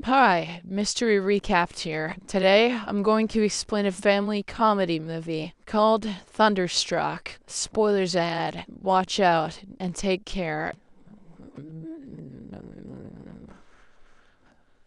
Hi, Mystery Recapped here. Today, I'm going to explain a family comedy movie called Thunderstruck. Spoilers ahead. Watch out and take care.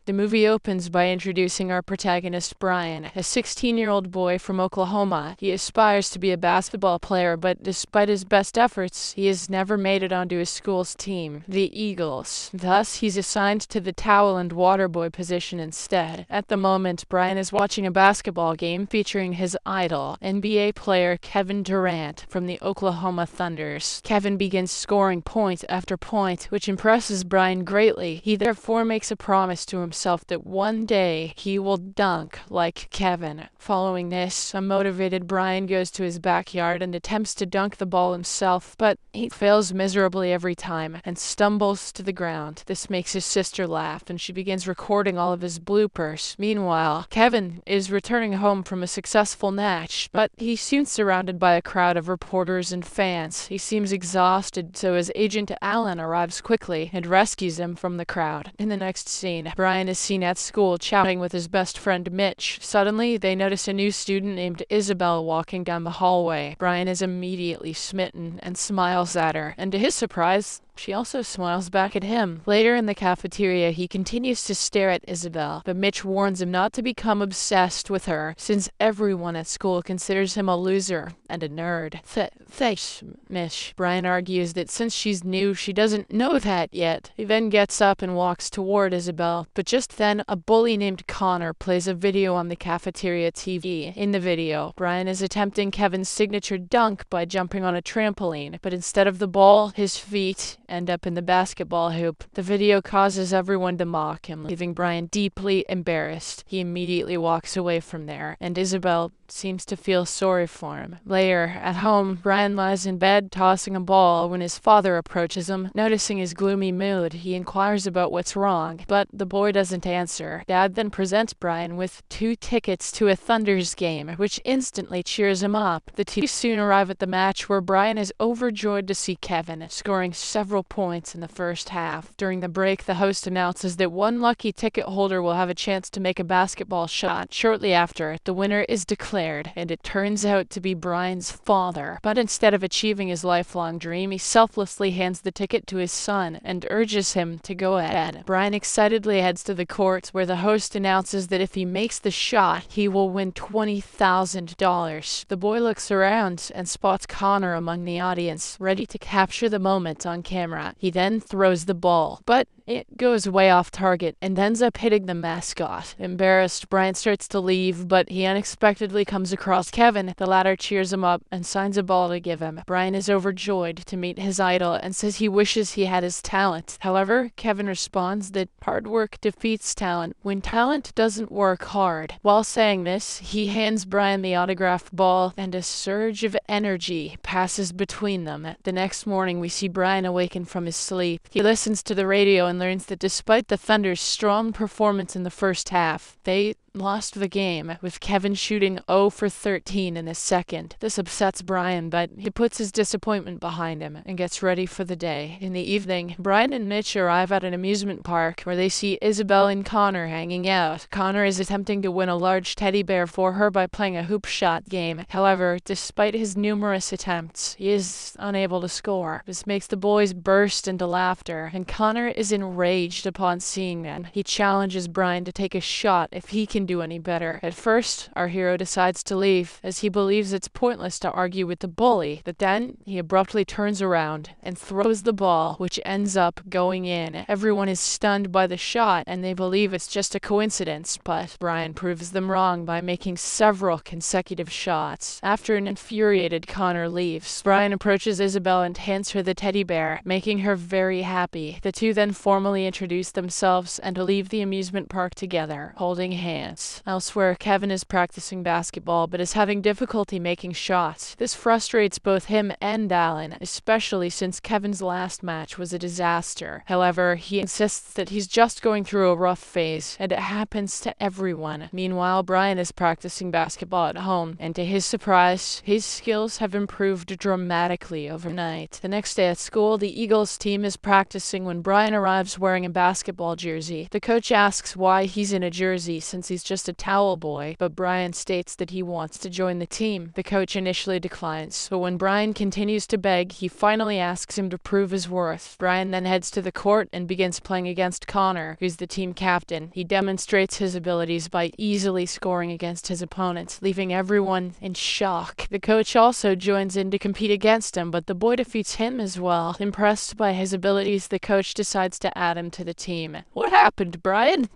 The movie opens by introducing our protagonist, Brian, a 16-year-old boy from Oklahoma. He aspires to be a basketball player, but despite his best efforts, he has never made it onto his school's team, the Eagles. Thus, he's assigned to the towel and water boy position instead. At the moment, Brian is watching a basketball game featuring his idol, NBA player Kevin Durant from the Oklahoma Thunders. Kevin begins scoring point after point, which impresses Brian greatly. He therefore makes a promise to himself that one day he will dunk like Kevin. Following this, a motivated Brian goes to his backyard and attempts to dunk the ball himself, but he fails miserably every time and stumbles to the ground. This makes his sister laugh, and she begins recording all of his bloopers. Meanwhile, Kevin is returning home from a successful match, but he's soon surrounded by a crowd of reporters and fans. He seems exhausted, so his agent Alan arrives quickly and rescues him from the crowd. In the next scene, Brian is seen at school chatting with his best friend Mitch. Suddenly, they notice a new student named Isabel walking down the hallway. Brian is immediately smitten and smiles at her, and to his surprise, she also smiles back at him. Later in the cafeteria, he continues to stare at Isabel, but Mitch warns him not to become obsessed with her, since everyone at school considers him a loser and a nerd. Thanks, Mitch. Brian argues that since she's new, she doesn't know that yet. He then gets up and walks toward Isabel, but just then, a bully named Connor plays a video on the cafeteria TV. In the video, Brian is attempting Kevin's signature dunk by jumping on a trampoline, but instead of the ball, his feet end up in the basketball hoop. The video causes everyone to mock him, leaving Brian deeply embarrassed. He immediately walks away from there, and Isabel seems to feel sorry for him. Later, at home, Brian lies in bed tossing a ball when his father approaches him. Noticing his gloomy mood, he inquires about what's wrong, but the boy doesn't answer. Dad then presents Brian with 2 tickets to a Thunders game, which instantly cheers him up. The two soon arrive at the match, where Brian is overjoyed to see Kevin, scoring several points in the first half. During the break, the host announces that one lucky ticket holder will have a chance to make a basketball shot. Shortly after, the winner is declared, and it turns out to be Brian's father. But instead of achieving his lifelong dream, he selflessly hands the ticket to his son and urges him to go ahead. Brian excitedly heads to the court, where the host announces that if he makes the shot, he will win $20,000. The boy looks around and spots Connor among the audience, ready to capture the moment on camera. He then throws the ball, but it goes way off target and ends up hitting the mascot. Embarrassed, Brian starts to leave, but he unexpectedly comes across Kevin. The latter cheers him up and signs a ball to give him. Brian is overjoyed to meet his idol and says he wishes he had his talent. However, Kevin responds that hard work defeats talent when talent doesn't work hard. While saying this, he hands Brian the autographed ball, and a surge of energy passes between them. The next morning, we see Brian awaken from his sleep. He listens to the radio and learns that despite the Thunder's strong performance in the first half, they lost the game, with Kevin shooting 0 for 13 in the second. This upsets Brian, but he puts his disappointment behind him and gets ready for the day. In the evening, Brian and Mitch arrive at an amusement park where they see Isabel and Connor hanging out. Connor is attempting to win a large teddy bear for her by playing a hoop shot game. However, despite his numerous attempts, he is unable to score. This makes the boys burst into laughter, and Connor is enraged upon seeing them. He challenges Brian to take a shot if he can do any better. At first, our hero decides to leave, as he believes it's pointless to argue with the bully, but then he abruptly turns around and throws the ball, which ends up going in. Everyone is stunned by the shot, and they believe it's just a coincidence, but Brian proves them wrong by making several consecutive shots. After an infuriated Connor leaves, Brian approaches Isabel and hands her the teddy bear, making her very happy. The two then formally introduce themselves and leave the amusement park together, holding hands. chance. Elsewhere, Kevin is practicing basketball but is having difficulty making shots. This frustrates both him and Alan, especially since Kevin's last match was a disaster. However, he insists that he's just going through a rough phase, and it happens to everyone. Meanwhile, Brian is practicing basketball at home, and to his surprise, his skills have improved dramatically overnight. The next day at school, the Eagles team is practicing when Brian arrives wearing a basketball jersey. The coach asks why he's in a jersey since he's just a towel boy, but Brian states that he wants to join the team. The coach initially declines, but when Brian continues to beg, he finally asks him to prove his worth. Brian then heads to the court and begins playing against Connor, who's the team captain. He demonstrates his abilities by easily scoring against his opponents, leaving everyone in shock. The coach also joins in to compete against him, but the boy defeats him as well. Impressed by his abilities, the coach decides to add him to the team. What happened, Brian?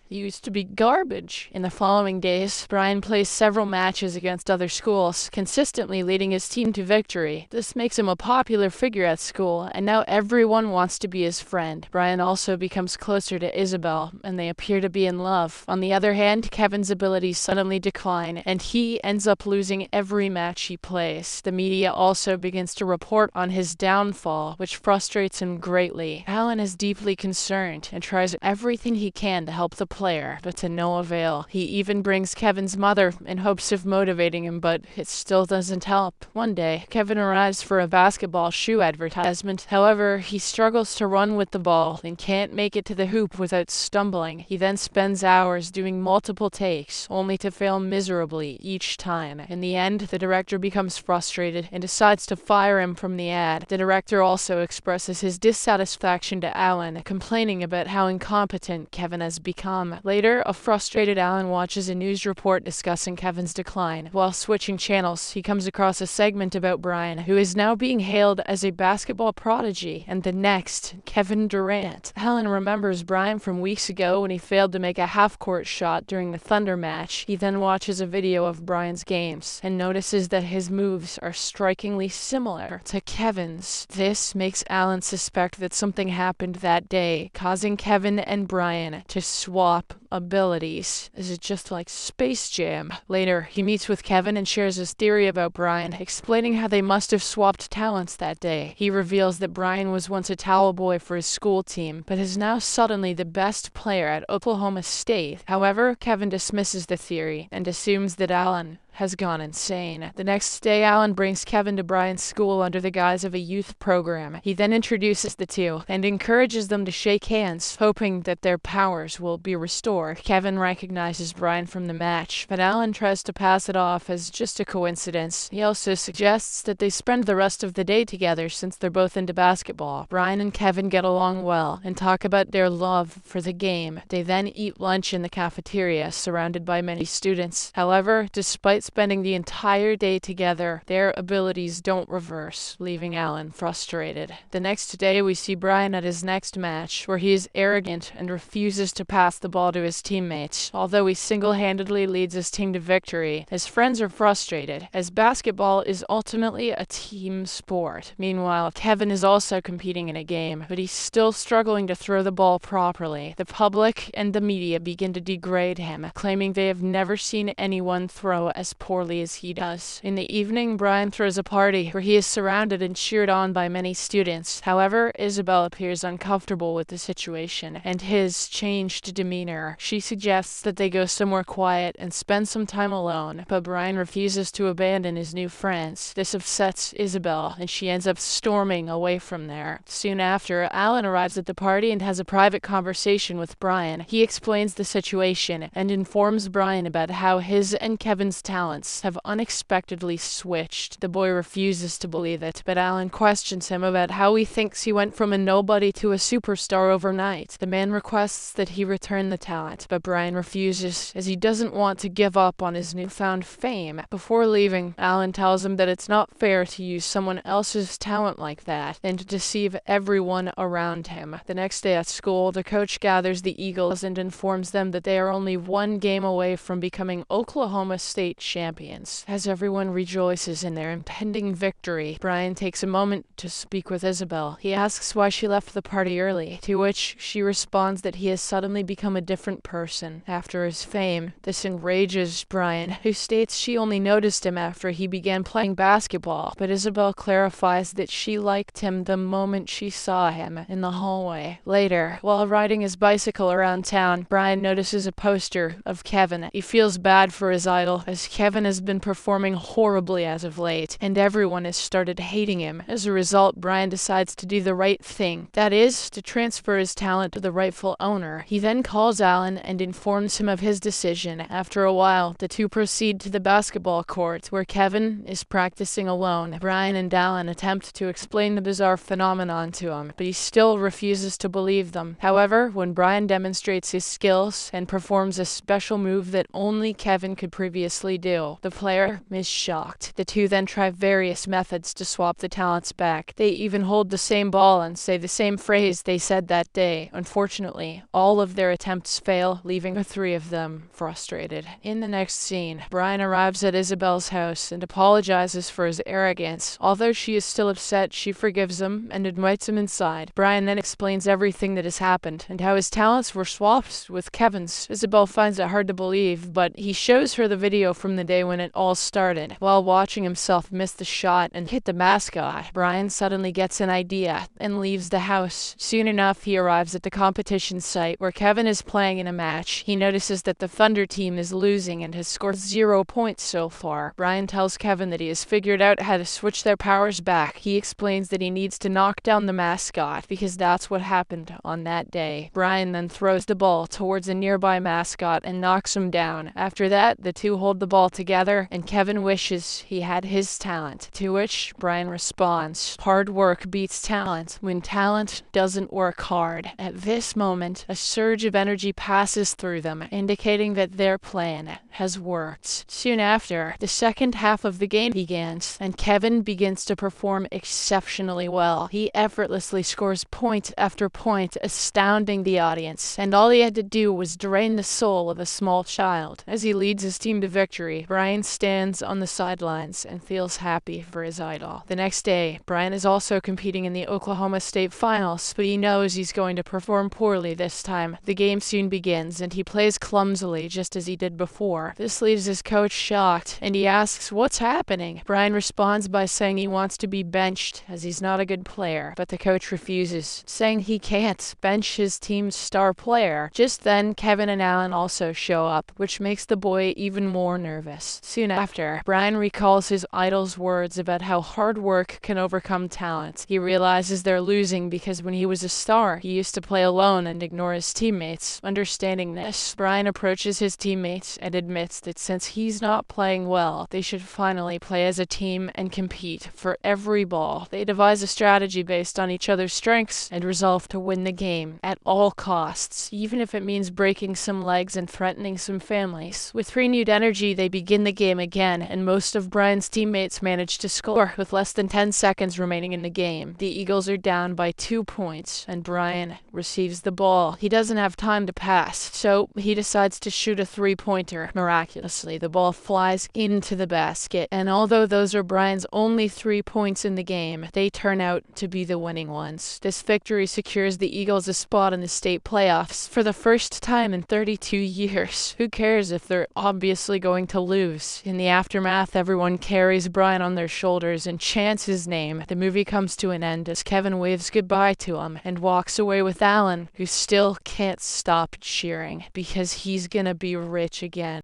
Used to be garbage. In the following days, Brian plays several matches against other schools, consistently leading his team to victory. This makes him a popular figure at school, and now everyone wants to be his friend. Brian also becomes closer to Isabel, and they appear to be in love. On the other hand, Kevin's abilities suddenly decline, and he ends up losing every match he plays. The media also begins to report on his downfall, which frustrates him greatly. Alan is deeply concerned and tries everything he can to help the player, but to no avail. He even brings Kevin's mother in hopes of motivating him, but it still doesn't help. One day, Kevin arrives for a basketball shoe advertisement. However, he struggles to run with the ball and can't make it to the hoop without stumbling. He then spends hours doing multiple takes, only to fail miserably each time. In the end, the director becomes frustrated and decides to fire him from the ad. The director also expresses his dissatisfaction to Alan, complaining about how incompetent Kevin has become. Later, a frustrated Alan watches a news report discussing Kevin's decline. While switching channels, he comes across a segment about Brian, who is now being hailed as a basketball prodigy and the next Kevin Durant. Alan remembers Brian from weeks ago when he failed to make a half-court shot during the Thunder match. He then watches a video of Brian's games and notices that his moves are strikingly similar to Kevin's. This makes Alan suspect that something happened that day, causing Kevin and Brian to swap abilities. Is it just like Space Jam? Later, he meets with Kevin and shares his theory about Brian, explaining how they must have swapped talents that day. He reveals that Brian was once a towel boy for his school team, but is now suddenly the best player at Oklahoma State. However, Kevin dismisses the theory and assumes that Alan has gone insane. The next day, Alan brings Kevin to Brian's school under the guise of a youth program. He then introduces the two and encourages them to shake hands, hoping that their powers will be restored. Kevin recognizes Brian from the match, but Alan tries to pass it off as just a coincidence. He also suggests that they spend the rest of the day together since they're both into basketball. Brian and Kevin get along well and talk about their love for the game. They then eat lunch in the cafeteria, surrounded by many students. However, despite spending the entire day together, their abilities don't reverse, leaving Alan frustrated. The next day, we see Brian at his next match, where he is arrogant and refuses to pass the ball to his teammates. Although he single-handedly leads his team to victory, his friends are frustrated, as basketball is ultimately a team sport. Meanwhile, Kevin is also competing in a game, but he's still struggling to throw the ball properly. The public and the media begin to degrade him, claiming they have never seen anyone throw as poorly as he does. In the evening, Brian throws a party where he is surrounded and cheered on by many students. However, Isabel appears uncomfortable with the situation and his changed demeanor. She suggests that they go somewhere quiet and spend some time alone, but Brian refuses to abandon his new friends. This upsets Isabel, and she ends up storming away from there. Soon after, Alan arrives at the party and has a private conversation with Brian. He explains the situation and informs Brian about how his and Kevin's talents have unexpectedly switched. The boy refuses to believe it, but Alan questions him about how he thinks he went from a nobody to a superstar overnight. The man requests that he return the talent, but Brian refuses, as he doesn't want to give up on his newfound fame. Before leaving, Alan tells him that it's not fair to use someone else's talent like that, and to deceive everyone around him. The next day at school, the coach gathers the Eagles and informs them that they are only one game away from becoming Oklahoma State champions. As everyone rejoices in their impending victory, Brian takes a moment to speak with Isabel. He asks why she left the party early, to which she responds that he has suddenly become a different person after his fame. This enrages Brian, who states she only noticed him after he began playing basketball, but Isabel clarifies that she liked him the moment she saw him in the hallway. Later, while riding his bicycle around town, Brian notices a poster of Kevin. He feels bad for his idol, as Kevin has been performing horribly as of late, and everyone has started hating him. As a result, Brian decides to do the right thing, that is, to transfer his talent to the rightful owner. He then calls Alan and informs him of his decision. After a while, the two proceed to the basketball court, where Kevin is practicing alone. Brian and Alan attempt to explain the bizarre phenomenon to him, but he still refuses to believe them. However, when Brian demonstrates his skills and performs a special move that only Kevin could previously do, the player is shocked. The two then try various methods to swap the talents back. They even hold the same ball and say the same phrase they said that day. Unfortunately, all of their attempts fail, leaving the three of them frustrated. In the next scene, Brian arrives at Isabel's house and apologizes for his arrogance. Although she is still upset, she forgives him and invites him inside. Brian then explains everything that has happened and how his talents were swapped with Kevin's. Isabel finds it hard to believe, but he shows her the video from the day when it all started. While watching himself miss the shot and hit the mascot, Brian suddenly gets an idea and leaves the house. Soon enough, he arrives at the competition site where Kevin is playing in a match. He notices that the Thunder team is losing and has scored 0 points so far. Brian tells Kevin that he has figured out how to switch their powers back. He explains that he needs to knock down the mascot because that's what happened on that day. Brian then throws the ball towards a nearby mascot and knocks him down. After that, the two hold the ball together and Kevin wishes he had his talent, to which Brian responds, "Hard work beats talent when talent doesn't work hard." At this moment, a surge of energy passes through them, indicating that their plan has worked. Soon after, the second half of the game begins, and Kevin begins to perform exceptionally well. He effortlessly scores point after point, astounding the audience, and all he had to do was drain the soul of a small child. As he leads his team to victory, Brian stands on the sidelines and feels happy for his idol. The next day, Brian is also competing in the Oklahoma State Finals, but he knows he's going to perform poorly this time. The game soon begins, and he plays clumsily just as he did before. This leaves his coach shocked, and he asks what's happening. Brian responds by saying he wants to be benched as he's not a good player, but the coach refuses, saying he can't bench his team's star player. Just then, Kevin and Alan also show up, which makes the boy even more nervous. Soon after, Brian recalls his idol's words about how hard work can overcome talent. He realizes they're losing because when he was a star, he used to play alone and ignore his teammates. Understanding this, Brian approaches his teammates and admits that since he's not playing well, they should finally play as a team and compete for every ball. They devise a strategy based on each other's strengths and resolve to win the game at all costs, even if it means breaking some legs and threatening some families. With renewed energy, they begin the game again, and most of Brian's teammates manage to score with less than 10 seconds remaining in the game. The Eagles are down by 2 points, and Brian receives the ball. He doesn't have time to pass, so he decides to shoot a three-pointer. Miraculously, the ball flies into the basket, and although those are Brian's only 3 points in the game, they turn out to be the winning ones. This victory secures the Eagles a spot in the state playoffs for the first time in 32 years. Who cares if they're obviously going to lose? In the aftermath, everyone carries Brian on their shoulders and chants his name. The movie comes to an end as Kevin waves goodbye to him and walks away with Alan, who still can't stop cheering because he's gonna be rich again.